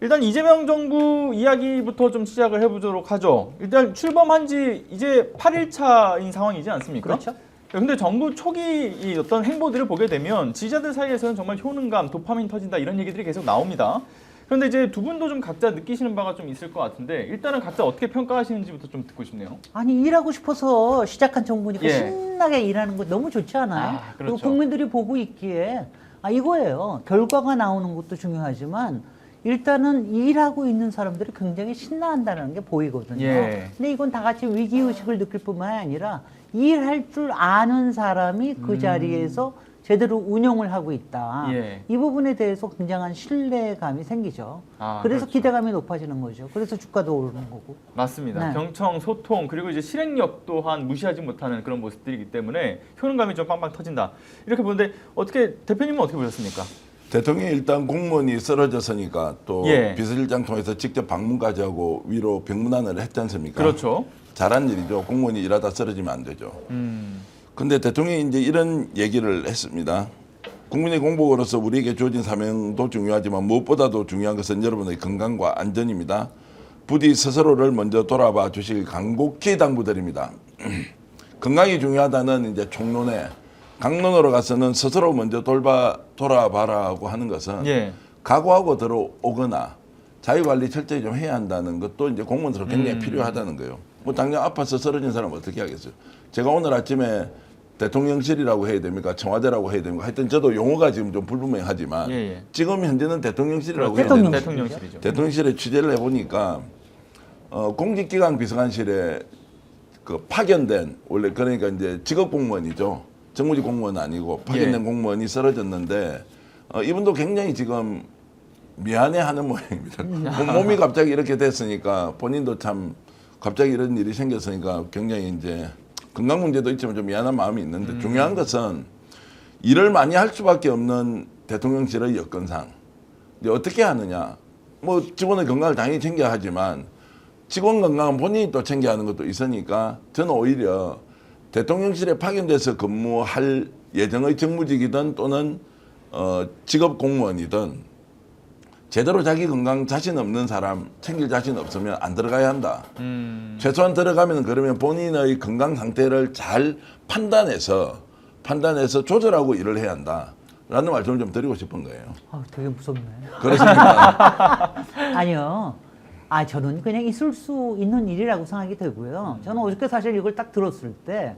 일단 이재명 정부 이야기부터 좀 시작을 해보도록 하죠. 일단 출범한 지 이제 8일차인 상황이지 않습니까? 그렇죠. 근데 정부 초기 이 어떤 행보들을 보게 되면 지지자들 사이에서는 정말 효능감, 도파민 터진다 이런 얘기들이 계속 나옵니다. 그런데 이제 두 분도 좀 각자 느끼시는 바가 좀 있을 것 같은데 일단은 각자 어떻게 평가하시는지부터 좀 듣고 싶네요. 아니 일하고 싶어서 시작한 정부니까 예. 신나게 일하는 거 너무 좋지 않아요? 아, 그리고 그렇죠. 국민들이 보고 있기에 이거예요. 결과가 나오는 것도 중요하지만 일단은 일하고 있는 사람들이 굉장히 신나한다는 게 보이거든요. 예. 근데 이건 다 같이 위기의식을 느낄 뿐만 아니라 일할 줄 아는 사람이 그 자리에서 제대로 운영을 하고 있다. 예. 이 부분에 대해서 굉장한 신뢰감이 생기죠. 아, 그래서 그렇죠. 기대감이 높아지는 거죠. 그래서 주가도 오르는 거고. 맞습니다. 네. 경청, 소통, 그리고 이제 실행력 또한 무시하지 못하는 그런 모습들이기 때문에 효능감이 좀 빵빵 터진다. 이렇게 보는데 어떻게 대표님은 어떻게 보셨습니까? 대통령이 일단 공무원이 쓰러졌으니까 또 예. 비서실장 통해서 직접 방문까지 하고 위로 병문안을 했지 않습니까? 그렇죠. 잘한 일이죠. 공무원이 일하다 쓰러지면 안 되죠. 근데 대통령이 이제 이런 얘기를 했습니다. 국민의 공복으로서 우리에게 주어진 사명도 중요하지만 무엇보다도 중요한 것은 여러분의 건강과 안전입니다. 부디 스스로를 먼저 돌아봐 주실 간곡히 당부드립니다. 건강이 중요하다는 이제 총론에 강론으로 가서는 스스로 먼저 돌아봐라고 하는 것은 예. 각오하고 들어오거나 자유관리 철저히 좀 해야 한다는 것도 이제 공무원으로 굉장히 필요하다는 거예요. 뭐 당장 아파서 쓰러진 사람은 어떻게 하겠어요? 제가 오늘 아침에 대통령실이라고 해야 됩니까? 청와대라고 해야 됩니까? 하여튼 저도 용어가 지금 좀 불분명하지만 예, 예. 지금 현재는 대통령실이라고 해야 대통령. 되는데 대통령실이죠. 대통령실에 취재를 해보니까 공직기강 비서관실에 그 파견된 원래 그러니까 이제 직업 공무원이죠. 정무직 공무원 아니고 파견된 예. 공무원이 쓰러졌는데 이분도 굉장히 지금 미안해하는 모양입니다. 몸이 갑자기 이렇게 됐으니까 본인도 참 갑자기 이런 일이 생겼으니까 굉장히 이제 건강 문제도 있지만 좀 미안한 마음이 있는데 중요한 것은 일을 많이 할 수밖에 없는 대통령실의 여건상 이제 어떻게 하느냐. 뭐 직원의 건강을 당연히 챙겨야 하지만 직원 건강은 본인이 또 챙겨야 하는 것도 있으니까 저는 오히려 대통령실에 파견돼서 근무할 예정의 정무직이든 또는 직업 공무원이든 제대로 자기 건강 자신 없는 사람 챙길 자신 없으면 안 들어가야 한다. 최소한 들어가면 그러면 본인의 건강 상태를 잘 판단해서 조절하고 일을 해야 한다. 라는 말씀을 좀 드리고 싶은 거예요. 되게 무섭네. 그렇습니까? 아니요. 저는 그냥 있을 수 있는 일이라고 생각이 되고요. 저는 어저께 사실 이걸 딱 들었을 때,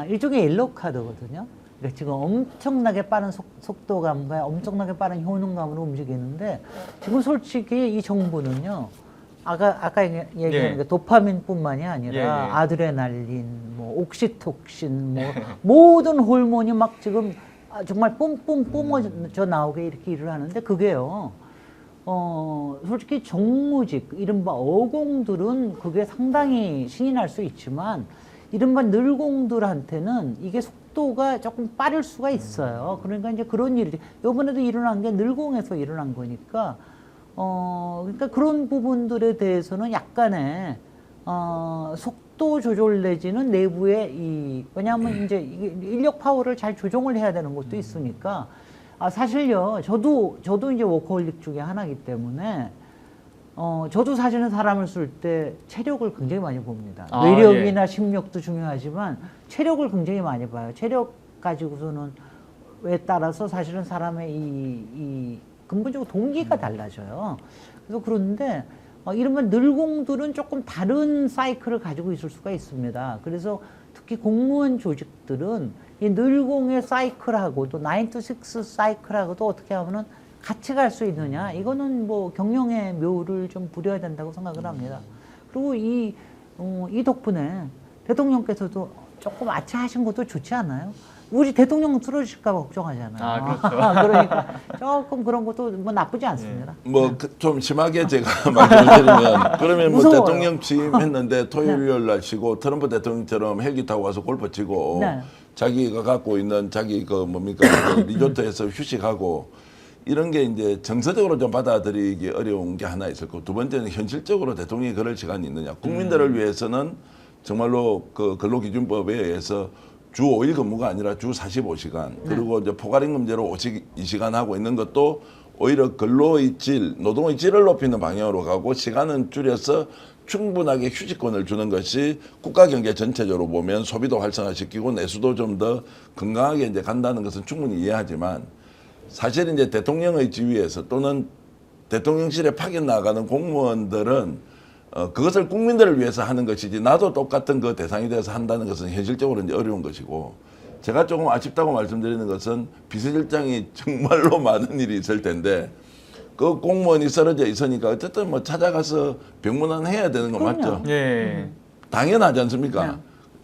일종의 옐로우 카드거든요. 그러니까 지금 엄청나게 빠른 속도감과 엄청나게 빠른 효능감으로 움직이는데, 지금 솔직히 이 정부는요, 아까 얘기한 예. 게 도파민뿐만이 아니라 예, 예. 아드레날린, 뭐 옥시톡신, 뭐 모든 호르몬이 막 지금 정말 뿜뿜 뿜어져 나오게 이렇게 일을 하는데 그게요. 솔직히 정무직, 이른바 어공들은 그게 상당히 신이 날 수 있지만, 이른바 늘공들한테는 이게 속도가 조금 빠를 수가 있어요. 그러니까 이제 그런 일이, 요번에도 일어난 게 늘공에서 일어난 거니까, 그러니까 그런 부분들에 대해서는 약간의, 속도 조절 내지는 내부의 왜냐하면 이제 이게 인력 파워를 잘 조정을 해야 되는 것도 있으니까, 사실요, 저도 이제 워커홀릭 중에 하나이기 때문에, 저도 사실은 사람을 쓸 때 체력을 굉장히 많이 봅니다. 외력이나 심력도 중요하지만 체력을 굉장히 많이 봐요. 체력 가지고서는 왜 따라서 사실은 사람의 이 근본적으로 동기가 달라져요. 그래서 그런데, 이러면 늘공들은 조금 다른 사이클을 가지고 있을 수가 있습니다. 그래서 특히 공무원 조직들은 이 늘공의 사이클하고 또 9 to 6 사이클하고도 어떻게 하면은 같이 갈 수 있느냐. 이거는 뭐 경영의 묘를 좀 부려야 된다고 생각을 합니다. 그리고 이 덕분에 대통령께서도 조금 아차하신 것도 좋지 않아요? 우리 대통령 쓰러질까봐 걱정하잖아요. 그렇죠. 그러니까 조금 그런 것도 뭐 나쁘지 않습니다. 뭐 좀 심하게 제가 말씀을 드리면 그러면 뭐 무서워요. 대통령 취임했는데 토요일 일요일 날 쉬고 트럼프 대통령처럼 헬기 타고 와서 골프 치고 네. 자기가 갖고 있는 자기 그 뭡니까 그 리조트에서 휴식하고 이런 게 이제 정서적으로 좀 받아들이기 어려운 게 하나 있을 거고 두 번째는 현실적으로 대통령이 그럴 시간이 있느냐. 국민들을 위해서는 정말로 그 근로기준법에 의해서 주 5일 근무가 아니라 주 45시간 그리고 이제 포괄임금제로 52시간 하고 있는 것도 오히려 근로의 질, 노동의 질을 높이는 방향으로 가고 시간은 줄여서 충분하게 휴식권을 주는 것이 국가 경제 전체적으로 보면 소비도 활성화시키고 내수도 좀 더 건강하게 이제 간다는 것은 충분히 이해하지만 사실 이제 대통령의 지위에서 또는 대통령실에 파견 나가는 공무원들은 그것을 국민들을 위해서 하는 것이지 나도 똑같은 그 대상이 되어서 한다는 것은 현실적으로 이제 어려운 것이고 제가 조금 아쉽다고 말씀드리는 것은 비서실장이 정말로 많은 일이 있을 텐데 그 공무원이 쓰러져 있으니까 어쨌든 뭐 찾아가서 병문안 해야 되는 거 맞죠? 예. 당연하지 않습니까? 네.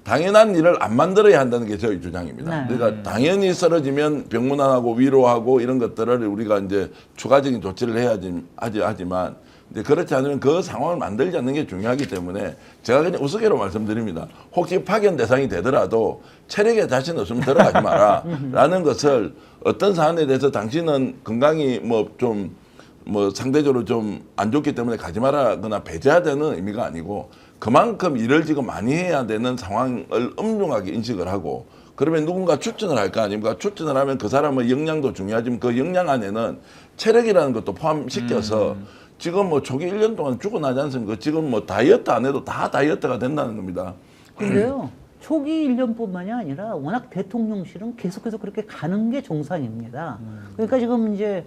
당연한 일을 안 만들어야 한다는 게 저희 주장입니다. 네. 그러니까 당연히 쓰러지면 병문안하고 위로하고 이런 것들을 우리가 이제 추가적인 조치를 해야지 하지만 이제 그렇지 않으면 그 상황을 만들지 않는 게 중요하기 때문에 제가 그냥 우스개로 말씀드립니다. 혹시 파견 대상이 되더라도 체력에 자신 없으면 들어가지 마라 라는 것을 어떤 사안에 대해서 당신은 건강이 뭐 상대적으로 좀 안 좋기 때문에 가지 마라거나 배제하자는 의미가 아니고 그만큼 일을 지금 많이 해야 되는 상황을 엄중하게 인식을 하고 그러면 누군가 추천을 할 거 아닙니까? 추천을 하면 그 사람의 역량도 중요하지만 그 역량 안에는 체력이라는 것도 포함시켜서 지금 뭐 초기 1년 동안 죽어나지 않습니까? 지금 뭐 다이어트 안 해도 다 다이어트가 된다는 겁니다. 근데요, 초기 1년뿐만이 아니라 워낙 대통령실은 계속해서 그렇게 가는 게 정상입니다. 그러니까 지금 이제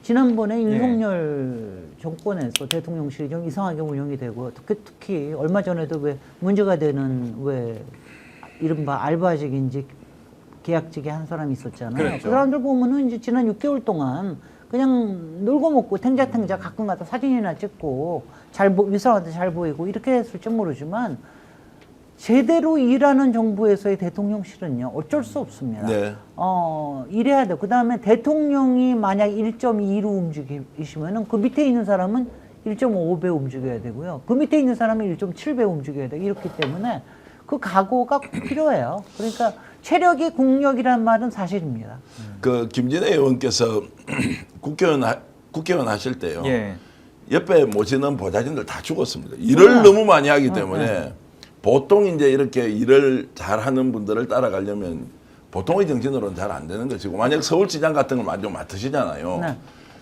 지난번에 윤석열 정권에서 대통령실이 좀 이상하게 운영이 되고 특히 얼마 전에도 왜 문제가 되는 왜 이른바 알바직인지 계약직에 한 사람이 있었잖아요. 그렇죠. 그 사람들 보면은 이제 지난 6개월 동안 그냥 놀고 먹고 탱자탱자 가끔 가다 사진이나 찍고 위사한테 잘 보이고 이렇게 했을지 모르지만 제대로 일하는 정부에서의 대통령실은요 어쩔 수 없습니다. 네. 일해야 돼. 그 다음에 대통령이 만약 1.2로 움직이시면은 그 밑에 있는 사람은 1.5배 움직여야 되고요. 그 밑에 있는 사람은 1.7배 움직여야 돼. 이렇기 때문에 그 각오가 꼭 필요해요. 그러니까 체력이 국력이란 말은 사실입니다. 그 김진애 의원께서 국회의원 하실 때요. 예. 옆에 모시는 보좌진들 다 죽었습니다. 일을 너무 많이 하기 때문에 네. 보통 이제 이렇게 일을 잘하는 분들을 따라가려면 보통의 정신으로는 잘 안 되는 것이고 만약 서울시장 같은 걸 많이 좀 맡으시잖아요. 네.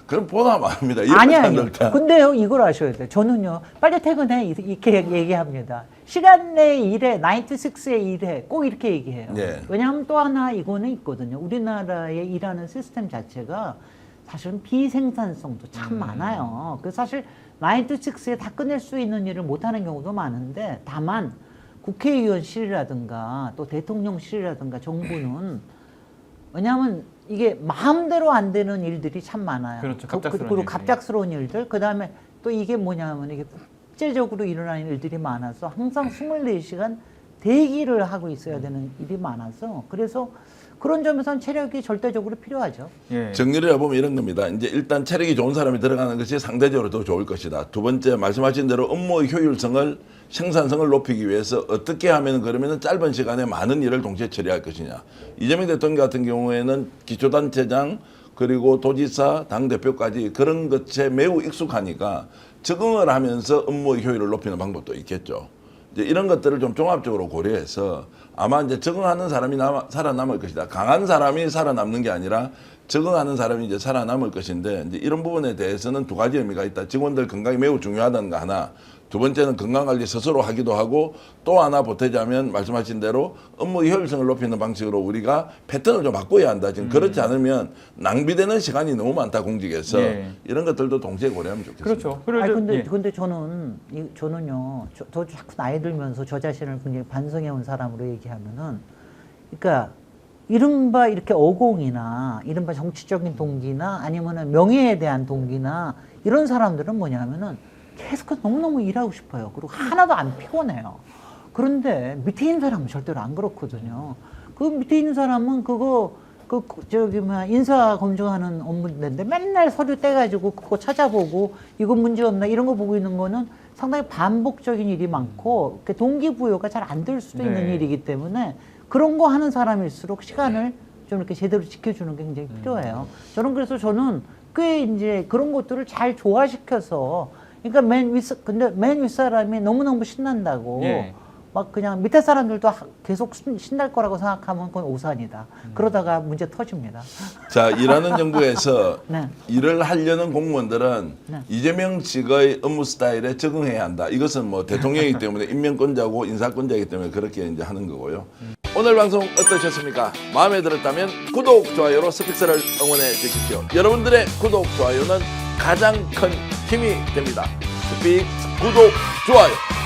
그럼 보다 말합니다. 아니요. 근데요, 이걸 아셔야 돼요. 저는요, 빨리 퇴근해. 이렇게 얘기합니다. 시간 내에 일해, 9 to 6에 일해. 꼭 이렇게 얘기해요. 네. 왜냐하면 또 하나 이거는 있거든요. 우리나라의 일하는 시스템 자체가 사실은 비생산성도 참 많아요. 그 사실 9 to 6에 다 끝낼 수 있는 일을 못하는 경우도 많은데 다만 국회의원실이라든가 또 대통령실이라든가 정부는 왜냐하면 이게 마음대로 안 되는 일들이 참 많아요. 그렇죠. 갑작스러운 그리고 일들이. 갑작스러운 일들. 그다음에 또 이게 뭐냐면 이게 국제적으로 일어나는 일들이 많아서 항상 24시간 대기를 하고 있어야 되는 일이 많아서 그래서 그런 점에서는 체력이 절대적으로 필요하죠. 예. 정리를 해보면 이런 겁니다. 이제 일단 체력이 좋은 사람이 들어가는 것이 상대적으로 더 좋을 것이다. 두 번째 말씀하신 대로 업무의 효율성을 생산성을 높이기 위해서 어떻게 하면 그러면 짧은 시간에 많은 일을 동시에 처리할 것이냐. 이재명 대통령 같은 경우에는 기초단체장 그리고 도지사, 당대표까지 그런 것에 매우 익숙하니까 적응을 하면서 업무의 효율을 높이는 방법도 있겠죠. 이제 이런 것들을 좀 종합적으로 고려해서 아마 이제 적응하는 사람이 살아남을 것이다. 강한 사람이 살아남는 게 아니라 적응하는 사람이 이제 살아남을 것인데 이제 이런 부분에 대해서는 두 가지 의미가 있다. 직원들 건강이 매우 중요하다는 거 하나. 두 번째는 건강관리 스스로 하기도 하고 또 하나 보태자면 말씀하신 대로 업무 효율성을 높이는 방식으로 우리가 패턴을 좀 바꿔야 한다. 지금 그렇지 않으면 낭비되는 시간이 너무 많다 공직에서 예. 이런 것들도 동시에 고려하면 좋겠습니다. 그렇죠. 그리고 아니, 이제- 근데 저는요, 저 자꾸 나이 들면서 저 자신을 굉장히 반성해온 사람으로 얘기하면은, 그러니까 이른바 이렇게 어공이나 이른바 정치적인 동기나 아니면은 명예에 대한 동기나 이런 사람들은 뭐냐면은 계속 너무너무 일하고 싶어요. 그리고 하나도 안 피곤해요. 그런데 밑에 있는 사람은 절대로 안 그렇거든요. 그 밑에 있는 사람은 인사 검증하는 업무인데 맨날 서류 떼가지고 그거 찾아보고 이거 문제 없나 이런 거 보고 있는 거는 상당히 반복적인 일이 많고 동기부여가 잘 안 될 수도 있는 네. 일이기 때문에 그런 거 하는 사람일수록 시간을 좀 이렇게 제대로 지켜주는 게 굉장히 필요해요. 저는 꽤 이제 그런 것들을 잘 조화시켜서 그러니까 맨 윗사람이 너무너무 신난다고 예. 막 그냥 밑에 사람들도 계속 신날 거라고 생각하면 그건 오산이다. 그러다가 문제 터집니다. 자, 일하는 정부에서 네. 일을 하려는 공무원들은 네. 이재명 측의 업무 스타일에 적응해야 한다. 이것은 뭐 대통령이기 때문에 임명권자고 인사권자이기 때문에 그렇게 이제 하는 거고요. 오늘 방송 어떠셨습니까? 마음에 들었다면 구독, 좋아요로 스픽스를 응원해 주십시오. 여러분들의 구독, 좋아요는 가장 큰 힘이 됩니다. 스픽스 구독, 좋아요.